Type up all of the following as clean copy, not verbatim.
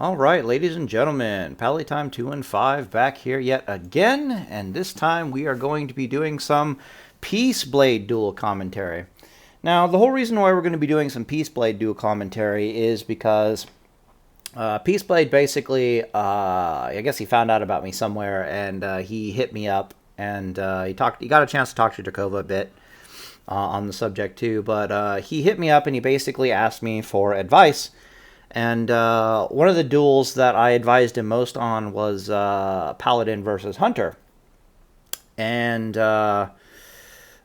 All right, ladies and gentlemen, Pally Time 2 and 5 back here yet again, and this time we are going to be doing some Peaceblade Duel Commentary. Now, the whole reason why we're going to be doing some Peaceblade Duel Commentary is because Peaceblade basically, I guess he found out about me somewhere, and he hit me up, and he got a chance to talk to Dracova a bit on the subject too, but he hit me up and he basically asked me for advice. And one of the duels that I advised him most on was Paladin versus Hunter. And what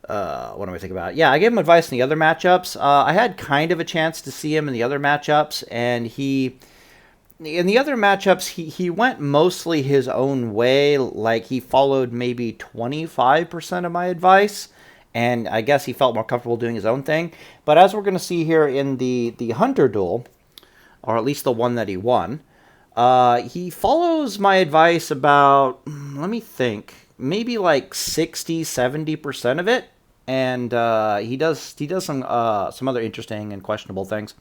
do I think about? Yeah, I gave him advice in the other matchups. I had kind of a chance to see him in the other matchups, and in the other matchups, he went mostly his own way. Like, he followed maybe 25% of my advice, and I guess he felt more comfortable doing his own thing. But as we're going to see here in the Hunter duel, or at least the one that he won, he follows my advice about, let me think, maybe like 60-70% of it, and he does some other interesting and questionable things.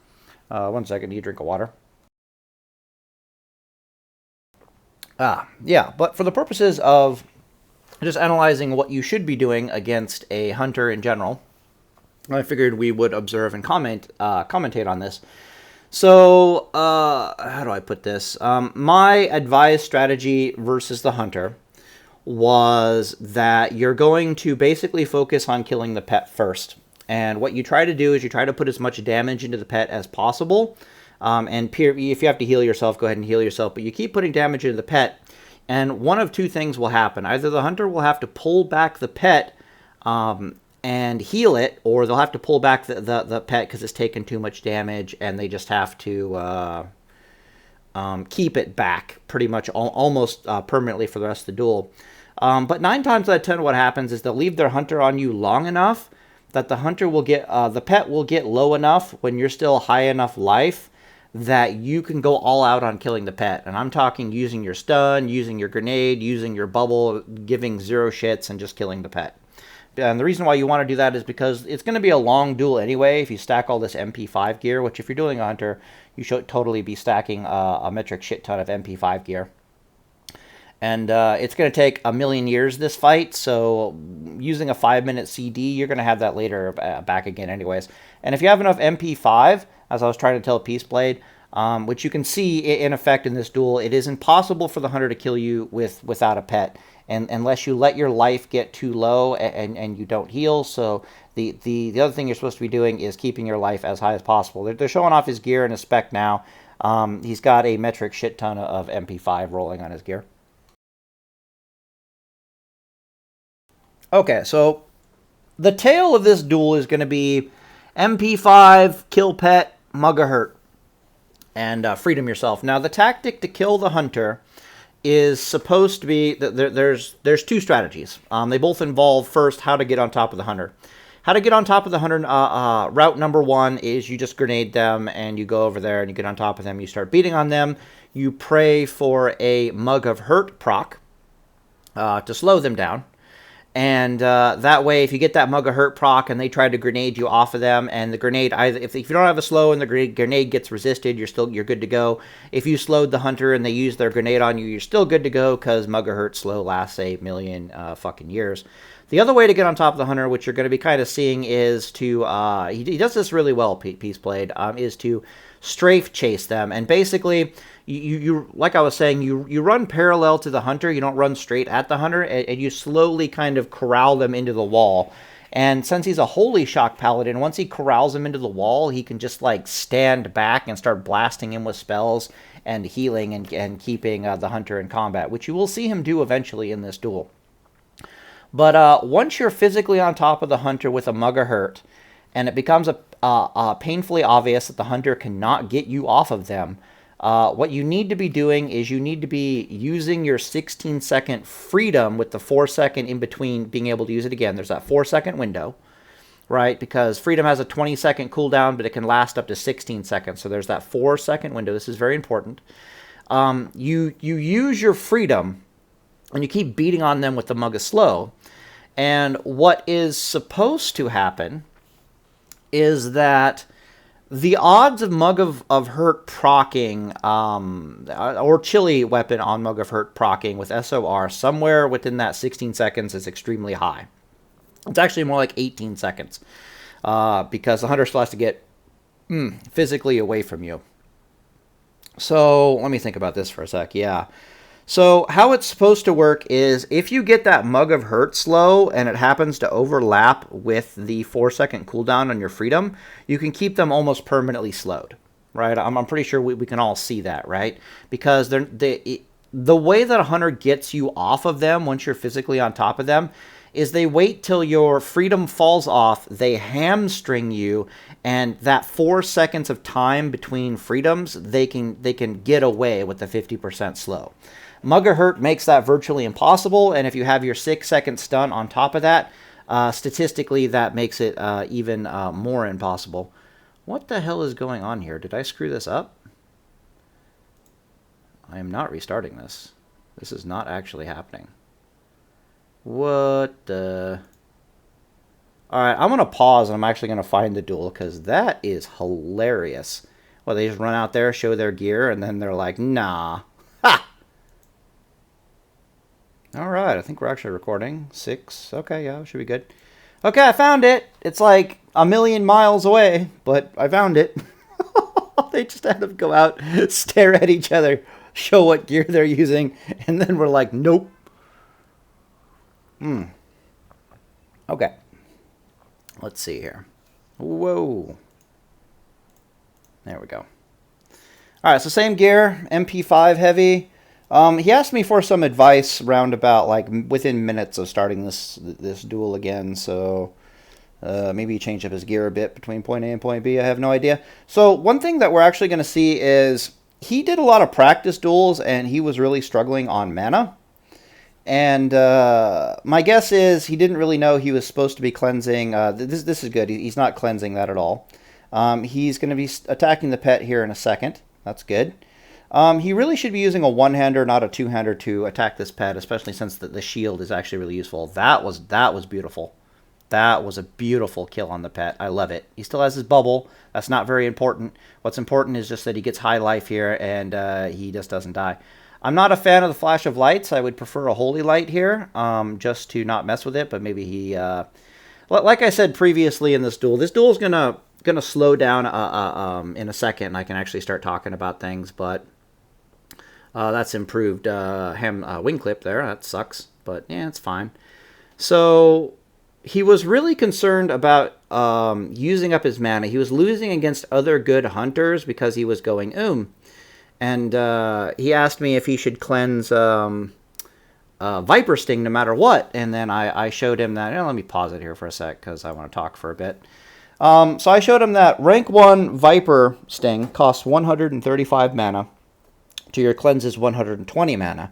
1 second, need a drink of water. Yeah, but for the purposes of just analyzing what you should be doing against a hunter in general, I figured we would observe and commentate on this. So, how do I put this? My advised strategy versus the hunter was that you're going to basically focus on killing the pet first. And what you try to do is you try to put as much damage into the pet as possible. If you have to heal yourself, go ahead and heal yourself. But you keep putting damage into the pet, and one of two things will happen. Either the hunter will have to pull back the pet and heal it, or they'll have to pull back the pet because it's taken too much damage, and they just have to keep it back pretty much almost permanently for the rest of the duel. But 9 times out of 10, what happens is they'll leave their hunter on you long enough that the hunter will get the pet will get low enough when you're still high enough life that you can go all out on killing the pet. And I'm talking using your stun, using your grenade, using your bubble, giving zero shits, and just killing the pet. And the reason why you want to do that is because it's going to be a long duel anyway if you stack all this MP5 gear, which if you're doing a hunter, you should totally be stacking a metric shit ton of MP5 gear. And it's going to take a million years, this fight, so using a 5-minute CD, you're going to have that later back again anyways. And if you have enough MP5, as I was trying to tell Peaceblade, which you can see in effect in this duel, it is impossible for the hunter to kill you without a pet, and unless you let your life get too low and you don't heal. So the other thing you're supposed to be doing is keeping your life as high as possible. They're showing off his gear and his spec now. He's got a metric shit ton of MP5 rolling on his gear. Okay, so the tale of this duel is going to be MP5, kill pet, mugga hurt, and freedom yourself. Now, the tactic to kill the hunter is supposed to be that there's 2 strategies. They both involve, first, how to get on top of the hunter. How to get on top of the hunter, route number 1 is you just grenade them and you go over there and you get on top of them. You start beating on them. You pray for a Mug of Hurt proc to slow them down. And that way, if you get that Mug of Hurt proc and they try to grenade you off of them, and the grenade, either if you don't have a slow and the grenade gets resisted, you're good to go. If you slowed the hunter and they use their grenade on you, you're still good to go because Mug of Hurt slow lasts a million fucking years. The other way to get on top of the hunter, which you're going to be kind of seeing, is to he does this really well, Peaceblade, is to strafe chase them. And basically, you like I was saying, you run parallel to the hunter. You don't run straight at the hunter, and you slowly kind of corral them into the wall. And since he's a Holy Shock Paladin, once he corrals them into the wall, he can just like stand back and start blasting him with spells and healing and keeping the hunter in combat, which you will see him do eventually in this duel. But once you're physically on top of the hunter with a Mug of Hurt, and it becomes painfully obvious that the hunter cannot get you off of them, what you need to be doing is you need to be using your 16-second freedom with the 4-second in between being able to use it again. There's that 4-second window, right? Because freedom has a 20-second cooldown, but it can last up to 16 seconds. So there's that 4-second window. This is very important. You use your freedom, and you keep beating on them with the Mug of Slow. And what is supposed to happen is that The odds of Mug of Hurt proccing, or Chili weapon on Mug of Hurt proccing with SOR somewhere within that 16 seconds is extremely high. It's actually more like 18 seconds because the hunter still has to get physically away from you. So let me think about this for a sec. Yeah. So how it's supposed to work is if you get that Mug of Hurt slow and it happens to overlap with the 4-second cooldown on your freedom, you can keep them almost permanently slowed, right? I'm pretty sure we can all see that, right? Because the way that a hunter gets you off of them once you're physically on top of them is they wait till your freedom falls off, they hamstring you, and that 4 seconds of time between freedoms, they can get away with the 50% slow. Mug of Hurt makes that virtually impossible, and if you have your 6-second stun on top of that, statistically that makes it even more impossible. What the hell is going on here? Did I screw this up? I am not restarting this. This is not actually happening. What the... Alright, I'm going to pause and I'm actually going to find the duel because that is hilarious. Well, they just run out there, show their gear, and then they're like, nah. Ha! Alright, I think we're actually recording. 6. Okay, yeah, should be good. Okay, I found it. It's like a million miles away, but I found it. They just had to go out, stare at each other, show what gear they're using, and then we're like, nope. Okay. Let's see here. Whoa. There we go. Alright, so same gear, MP5 heavy. He asked me for some advice roundabout, like, within minutes of starting this duel again, so maybe he changed up his gear a bit between point A and point B, I have no idea. So one thing that we're actually going to see is he did a lot of practice duels, and he was really struggling on mana. And my guess is he didn't really know he was supposed to be cleansing. This is good. He's not cleansing that at all. He's going to be attacking the pet here in a second. That's good. He really should be using a one-hander, not a two-hander, to attack this pet, especially since the shield is actually really useful. That was beautiful. That was a beautiful kill on the pet. I love it. He still has his bubble. That's not very important. What's important is just that he gets high life here, and he just doesn't die. I'm not a fan of the flash of lights. I would prefer a holy light here, just to not mess with it. But maybe he, like I said previously in this duel is gonna slow down in a second, and I can actually start talking about things. But that's improved wing clip there. That sucks, but yeah, it's fine. So he was really concerned about using up his mana. He was losing against other good hunters because he was going And he asked me if he should cleanse Viper Sting no matter what. And then I showed him that. Let me pause it here for a sec because I want to talk for a bit. So I showed him that rank 1 Viper Sting costs 135 mana. To your cleanse is 120 mana.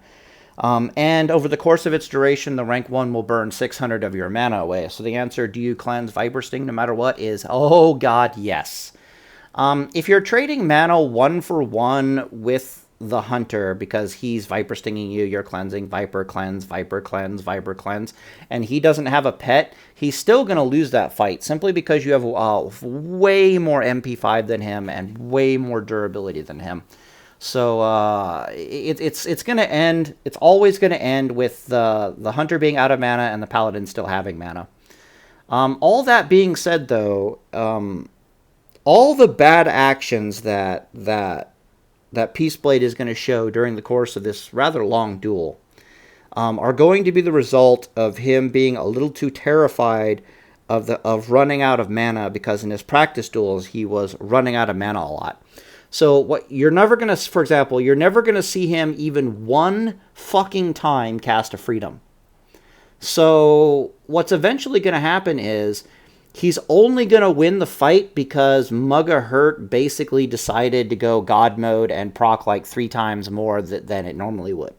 And over the course of its duration, the rank 1 will burn 600 of your mana away. So the answer, do you cleanse Viper Sting no matter what, is, oh god, yes. If you're trading mana 1-for-1 with the hunter because he's Viper Stinging you, you're cleansing Viper Cleanse, Viper Cleanse, Viper Cleanse, and he doesn't have a pet, he's still going to lose that fight simply because you have way more MP5 than him and way more durability than him. So it's going to end, it's always going to end with the hunter being out of mana and the paladin still having mana. All that being said, though, all the bad actions that Peaceblade is going to show during the course of this rather long duel are going to be the result of him being a little too terrified of running out of mana, because in his practice duels he was running out of mana a lot. So what you're never going to, for example, you're never going to see him even one fucking time cast a freedom. So what's eventually going to happen is he's only going to win the fight because Mug of Hurt basically decided to go God mode and proc like 3 times more than it normally would.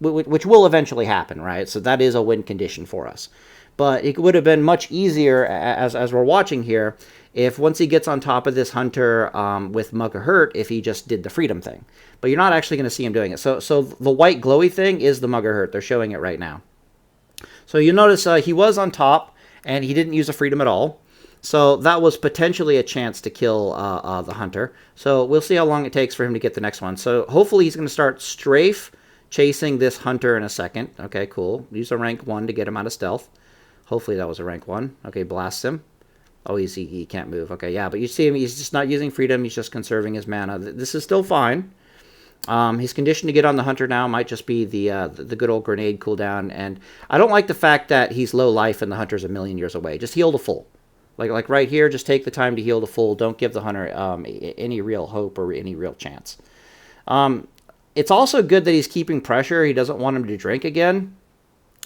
Which will eventually happen, right? So that is a win condition for us. But it would have been much easier, as we're watching here, if once he gets on top of this hunter with Mug of Hurt, if he just did the freedom thing. But you're not actually going to see him doing it. So the white glowy thing is the Mug of Hurt. They're showing it right now. So you notice he was on top, and he didn't use a freedom at all. So that was potentially a chance to kill the Hunter. So we'll see how long it takes for him to get the next one. So hopefully he's going to start strafe chasing this Hunter in a second. Okay, cool. Use a rank 1 to get him out of stealth. Hopefully that was a rank 1. Okay, blast him. Oh, he can't move. Okay, yeah, but you see him, he's just not using freedom. He's just conserving his mana. This is still fine. He's conditioned to get on the Hunter now. Might just be the good old grenade cooldown. And I don't like the fact that he's low life and the Hunter's a million years away. Just heal to full. Like right here, just take the time to heal to full. Don't give the Hunter any real hope or any real chance. It's also good that he's keeping pressure. He doesn't want him to drink again.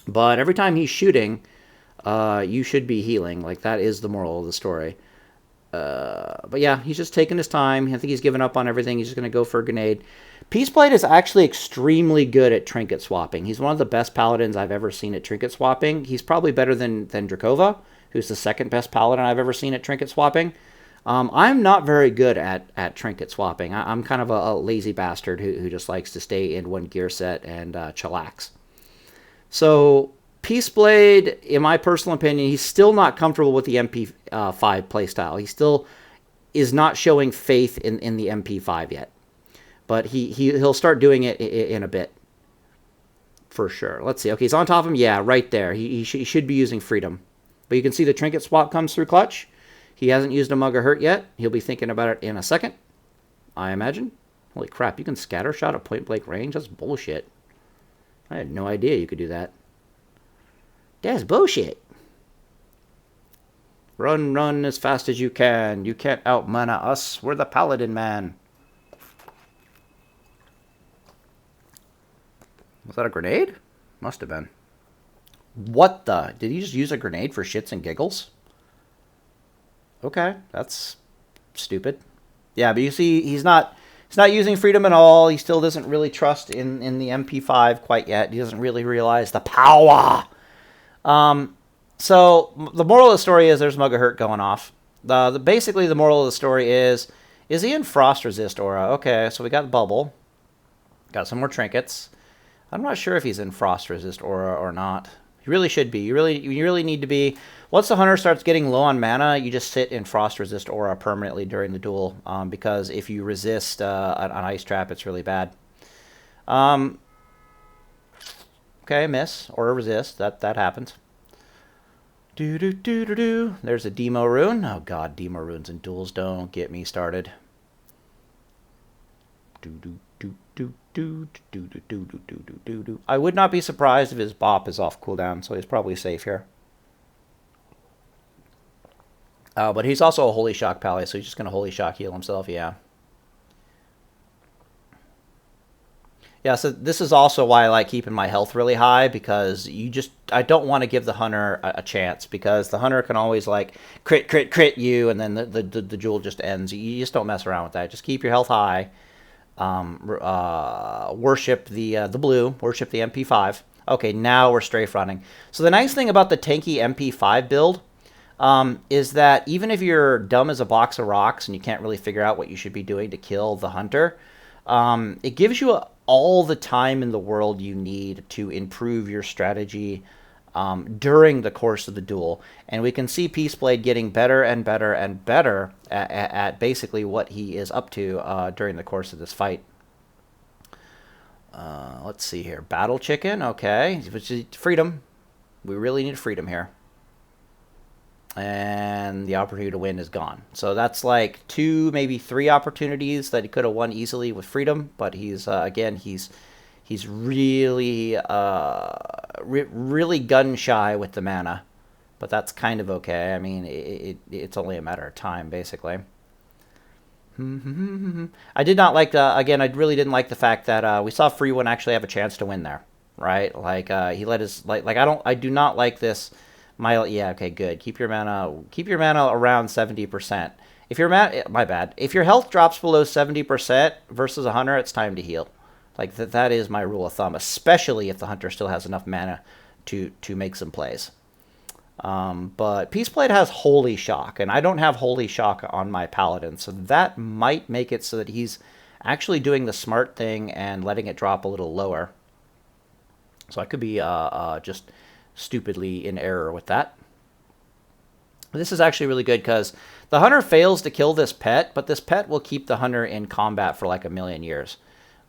But every time he's shooting, you should be healing. Like, that is the moral of the story. But yeah, he's just taking his time. I think he's given up on everything. He's just going to go for a grenade. Peaceblade is actually extremely good at trinket swapping. He's one of the best paladins I've ever seen at trinket swapping. He's probably better than Drakova, who's the second best paladin I've ever seen at trinket swapping. I'm not very good at trinket swapping. I'm kind of a lazy bastard who just likes to stay in one gear set and chillax. So Peaceblade, in my personal opinion, he's still not comfortable with the MP5 playstyle. He still is not showing faith in the MP5 yet. But he'll start doing it in a bit. For sure. Let's see. Okay, he's on top of him. Yeah, right there. He should be using freedom. But you can see the trinket swap comes through clutch. He hasn't used a Mug of Hurt yet. He'll be thinking about it in a second, I imagine. Holy crap, you can scatter shot at point blank range? That's bullshit. I had no idea you could do that. That's bullshit. Run as fast as you can. You can't out-mana us. We're the Paladin, man. Was that a grenade? Must have been. What the? Did he just use a grenade for shits and giggles? Okay, that's stupid. Yeah, but you see, he's not using freedom at all. He still doesn't really trust in the MP5 quite yet. He doesn't really realize the power. So the moral of the story is there's Mug of Hurt going off. Basically, the moral of the story is he in Frost Resist Aura? Okay, so we got Bubble. Got some more trinkets. I'm not sure if he's in Frost Resist Aura or not. You really should be. You really need to be. Once the Hunter starts getting low on mana, you just sit in Frost Resist Aura permanently during the duel, because if you resist an Ice Trap, it's really bad. Okay, miss or a resist. That happens. Do. There's a Demo Rune. Oh god, Demo Runes and duels, don't get me started. Do. I would not be surprised if his bop is off cooldown, so he's probably safe here. But he's also a Holy Shock Pally, so he's just going to Holy Shock heal himself, yeah. Yeah, so this is also why I like keeping my health really high, because I don't want to give the Hunter a chance, because the Hunter can always, like, crit you, and then the duel just ends. You just don't mess around with that. Just keep your health high. Worship the blue, worship the MP5. Okay, now we're strafe running. So the nice thing about the tanky MP5 build is that even if you're dumb as a box of rocks and you can't really figure out what you should be doing to kill the Hunter, it gives you all the time in the world you need to improve your strategy during the course of the duel. And we can see Peaceblade getting better and better and better at basically what he is up to during the course of this fight. Let's see here. Battle Chicken, okay. Freedom. We really need freedom here. And the opportunity to win is gone. So that's like 2, maybe 3 opportunities that he could have won easily with freedom. But he's, again, he's really, really gun shy with the mana. But that's kind of okay. I mean, it's only a matter of time, basically. I did not like again, I really didn't like the fact that we saw Free One actually have a chance to win there, right? Like, he let his, I do not like this. Yeah, okay, good. Keep your mana around 70%. If your my bad. If your health drops below 70% versus a Hunter, it's time to heal. Like, that is my rule of thumb, especially if the Hunter still has enough mana to make some plays. But Peaceblade has Holy Shock, and I don't have Holy Shock on my Paladin, so that might make it so that he's actually doing the smart thing and letting it drop a little lower. So I could be just stupidly in error with that. This is actually really good because the hunter fails to kill this pet, but this pet will keep the hunter in combat for like a million years.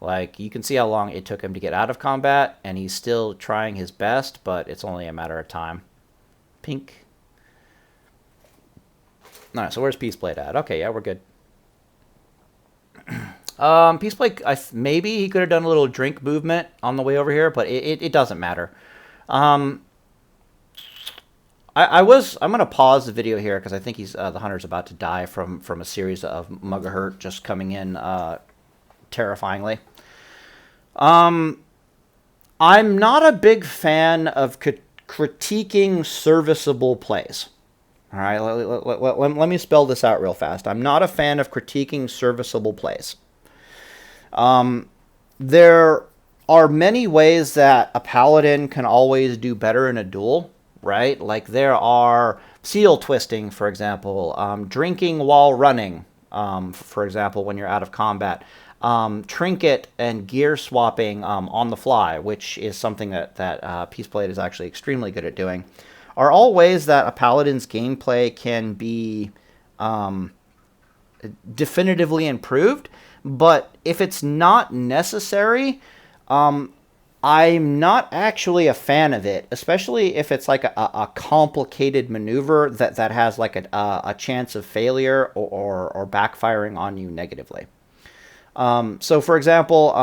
Like, you can see how long it took him to get out of combat, and he's still trying his best, but it's only a matter of time. Pink. All right, so where's Peaceblade at? Okay, yeah, we're good. Peaceblade, maybe he could have done a little drink movement on the way over here, but it doesn't matter. I'm gonna pause the video here because I think the hunter's about to die from a series of Mugahurt just coming in terrifyingly. I'm not a big fan of critiquing serviceable plays. All right, let me spell this out real fast. I'm not a fan of critiquing serviceable plays. There are many ways that a paladin can always do better in a duel, right? Like, there are seal twisting, for example, drinking while running, for example, when you're out of combat, trinket and gear swapping on the fly, which is something that Peaceblade is actually extremely good at doing, are all ways that a paladin's gameplay can be definitively improved. But if it's not necessary, I'm not actually a fan of it, especially if it's like a complicated maneuver that has like a chance of failure or backfiring on you negatively. So, for example,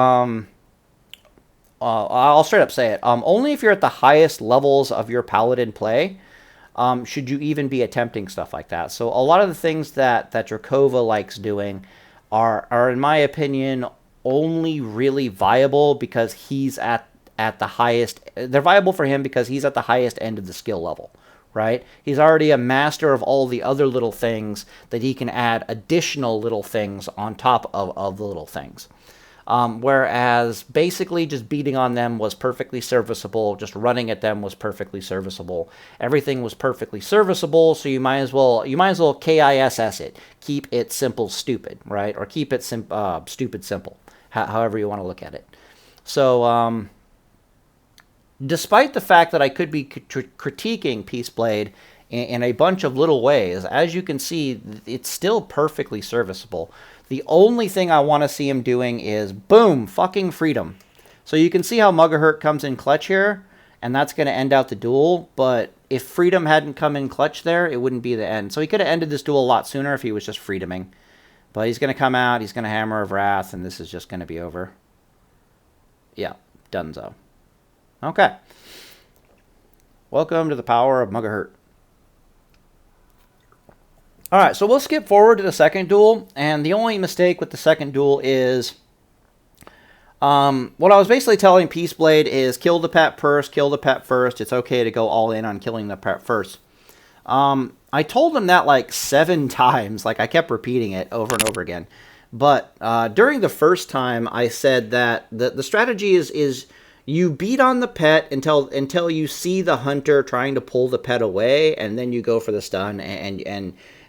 I'll straight up say it. Only if you're at the highest levels of your paladin play should you even be attempting stuff like that. So a lot of the things that Drakova likes doing are, in my opinion, only really viable because he's at the highest. They're viable for him because he's at the highest end of the skill level, right? He's already a master of all the other little things that he can add additional little things on top of the little things. Whereas basically just beating on them was perfectly serviceable, just running at them was perfectly serviceable. Everything was perfectly serviceable, so you might as well KISS it. Keep it simple, stupid, right? Or keep it stupid, simple, however you want to look at it. So, despite the fact that I could be critiquing Peaceblade in a bunch of little ways, as you can see, it's still perfectly serviceable. The only thing I want to see him doing is, boom, fucking freedom. So you can see how Mugahurt comes in clutch here, and that's going to end out the duel. But if freedom hadn't come in clutch there, it wouldn't be the end. So he could have ended this duel a lot sooner if he was just freedoming. But he's going to come out, he's going to Hammer of Wrath, and this is just going to be over. Yeah, donezo. Okay. Welcome to the power of Mugahurt. Alright, so we'll skip forward to the second duel, and the only mistake with the second duel is, what I was basically telling Peaceblade is kill the pet first, it's okay to go all in on killing the pet first. I told him that like 7 times, like I kept repeating it over and over again, but during the first time I said that the strategy is you beat on the pet until you see the hunter trying to pull the pet away, and then you go for the stun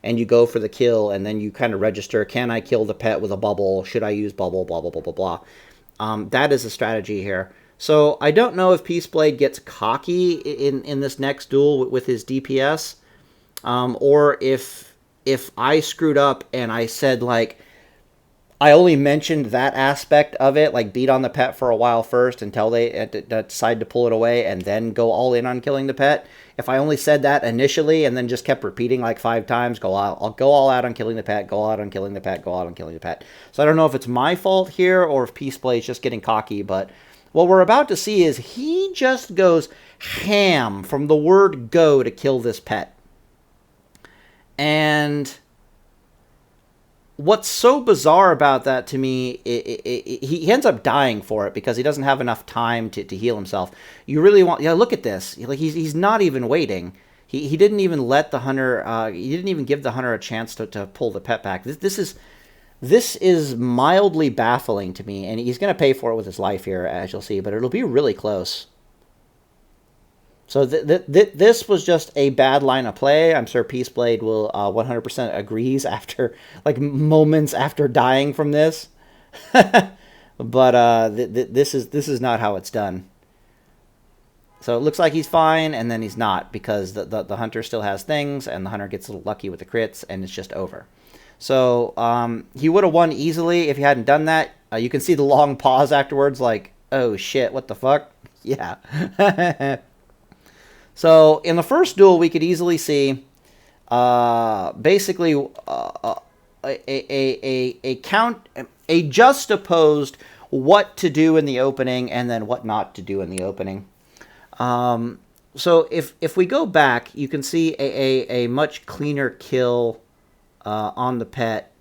and you go for the kill, and then you kind of register, can I kill the pet with a bubble? Should I use bubble? Blah, blah, blah, blah, blah. That is the strategy here. So I don't know if Peaceblade gets cocky in this next duel with his DPS, or if I screwed up and I said, like, I only mentioned that aspect of it, like beat on the pet for a while first until they decide to pull it away and then go all in on killing the pet. If I only said that initially and then just kept repeating like 5 times, I'll go all out on killing the pet, go out on killing the pet, go out on killing the pet. So I don't know if it's my fault here or if Peaceblade's just getting cocky, but what we're about to see is he just goes ham from the word go to kill this pet. And what's so bizarre about that to me, he ends up dying for it because he doesn't have enough time to heal himself. You really want, look at this. Like he's not even waiting. He didn't even let the hunter. He didn't even give the hunter a chance to pull the pet back. This is mildly baffling to me, and he's going to pay for it with his life here, as you'll see. But it'll be really close. So this was just a bad line of play. I'm sure Peaceblade will 100% agrees after, like, moments after dying from this. But this is not how it's done. So it looks like he's fine, and then he's not, because the hunter still has things, and the hunter gets a little lucky with the crits, and it's just over. So he would have won easily if he hadn't done that. You can see the long pause afterwards, like, oh shit, what the fuck? Yeah. So in the first duel, we could easily see basically a juxtaposed what to do in the opening and then what not to do in the opening. So if we go back, you can see a much cleaner kill on the pet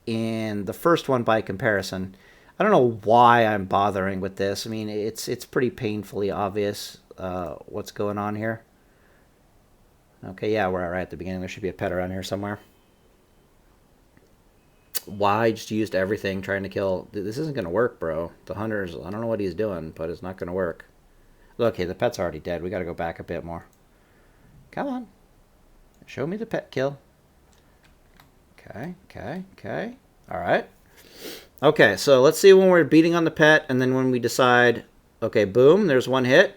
in the first one by comparison. I don't know why I'm bothering with this. I mean, it's pretty painfully obvious what's going on here. Okay, yeah, we're right at the beginning. There should be a pet around here somewhere. Why? I just used everything trying to kill. This isn't going to work, bro. The hunter's, I don't know what he's doing, but it's not going to work. Okay, the pet's already dead. We got to go back a bit more. Come on. Show me the pet kill. Okay. All right. Okay, so let's see when we're beating on the pet, and then when we decide, okay, boom, there's one hit.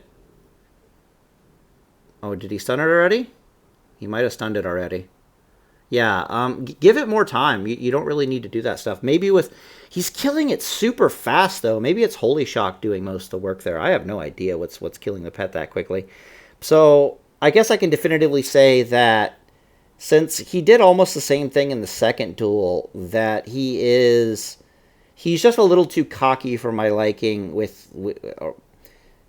Oh, did he stun it already? He might have stunned it already. Yeah, give it more time. You don't really need to do that stuff. Maybe with... He's killing it super fast, though. Maybe it's Holy Shock doing most of the work there. I have no idea what's killing the pet that quickly. So I guess I can definitively say that since he did almost the same thing in the second duel, that he's just a little too cocky for my liking.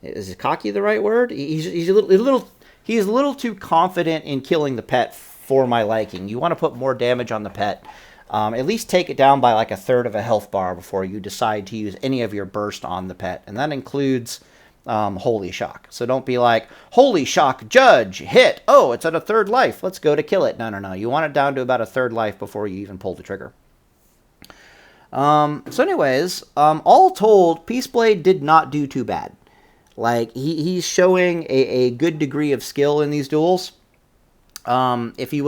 Is cocky the right word? He's a little too confident in killing the pet for my liking. You want to put more damage on the pet. At least take it down by like a third of a health bar before you decide to use any of your burst on the pet. And that includes Holy Shock. So don't be like, Holy Shock, Judge, hit. Oh, it's at a third life. Let's go to kill it. No. You want it down to about a third life before you even pull the trigger. So anyways, all told, Peaceblade did not do too bad. Like, he's showing a good degree of skill in these duels. If he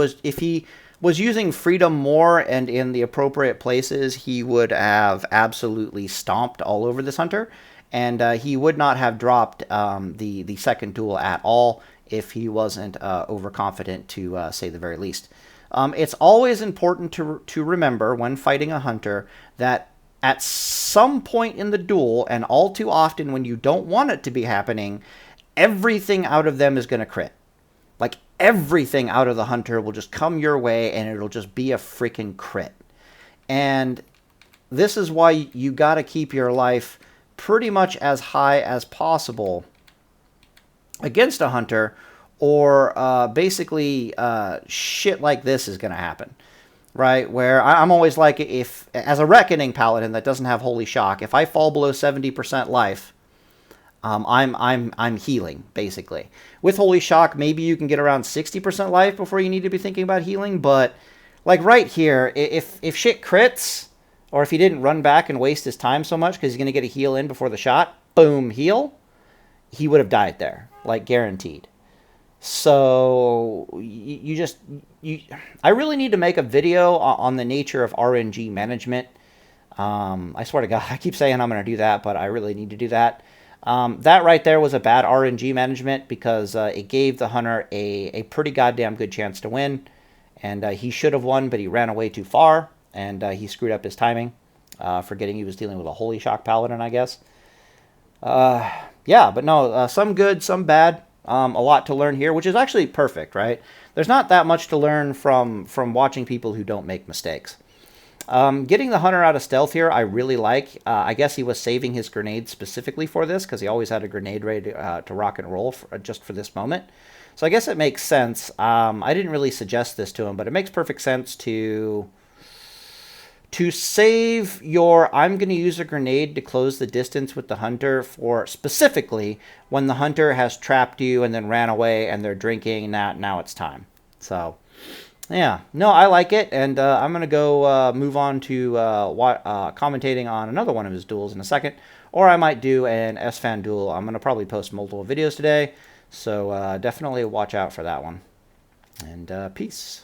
was using freedom more and in the appropriate places, he would have absolutely stomped all over this hunter, and he would not have dropped the second duel at all if he wasn't overconfident, to say the very least. It's always important to remember when fighting a hunter that at some point in the duel, and all too often when you don't want it to be happening, everything out of them is going to crit. Like, everything out of the hunter will just come your way, and it'll just be a freaking crit. And this is why you got to keep your life pretty much as high as possible against a hunter, or basically shit like this is going to happen. Right? Where I'm always like, if as a Reckoning Paladin that doesn't have Holy Shock, if I fall below 70% life, I'm healing, basically. With Holy Shock, maybe you can get around 60% life before you need to be thinking about healing, but like right here, if shit crits, or if he didn't run back and waste his time so much because he's going to get a heal in before the shot, boom, heal, he would have died there, like guaranteed. So I really need to make a video on the nature of RNG management. I swear to God, I keep saying I'm going to do that, but I really need to do that. That right there was a bad RNG management, because it gave the hunter a pretty goddamn good chance to win. And he should have won, but he ran away too far, and he screwed up his timing, forgetting he was dealing with a Holy Shock Paladin, I guess. Yeah, but no, some good, some bad. A lot to learn here, which is actually perfect, right? There's not that much to learn from watching people who don't make mistakes. Getting the hunter out of stealth here, I really like. I guess he was saving his grenade specifically for this, because he always had a grenade ready to rock and roll just for this moment. So I guess it makes sense. I didn't really suggest this to him, but it makes perfect sense to save your, I'm going to use a grenade to close the distance with the hunter, for specifically when the hunter has trapped you and then ran away and they're drinking. Now it's time. So, yeah. No, I like it, and I'm going to go move on to commentating on another one of his duels in a second, or I might do an S-Fan duel. I'm going to probably post multiple videos today, so definitely watch out for that one. And peace.